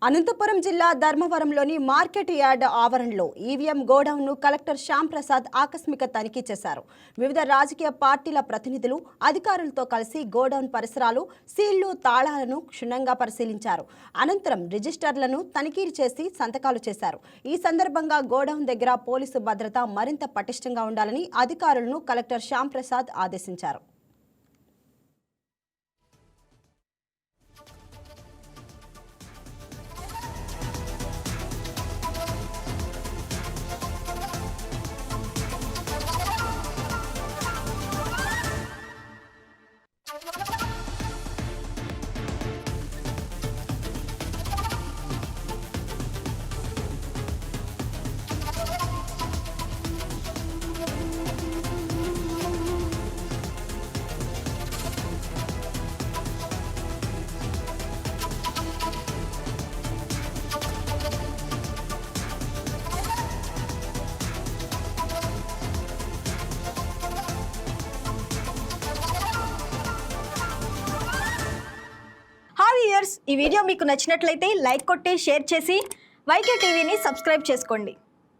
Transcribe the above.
అనంతపురం జిల్లా ధర్మవరంలోని market yard ఆవరణలో EVM గోడౌన్ను collector Shyam Prasad ఆకస్మిక తనిఖీ చేశారు. వివిధ రాజకీయ పార్టీల ప్రతినిధులు అధికారులతో కలిసి గోడౌన్ పరిసరాలు, సీళ్లు, తాళాలను క్షుణ్ణంగా పరిశీలించారు. అనంతరం రిజిస్టర్లను తనిఖీ చేసి సంతకాలు చేశారు. ఈ సందర్భంగా గోడౌన్ దగ్గర పోలీసు భద్రత మరింత పటిష్టంగా ఉండాలని అధికారులను కలెక్టర్ శ్యామ్ ప్రసాద్ ఆదేశించారు. ఈ వీడియో మీకు నచ్చినట్లయితే లైక్ కొట్టి షేర్ చేసి వైకే టీవీని సబ్స్క్రైబ్ చేసుకోండి.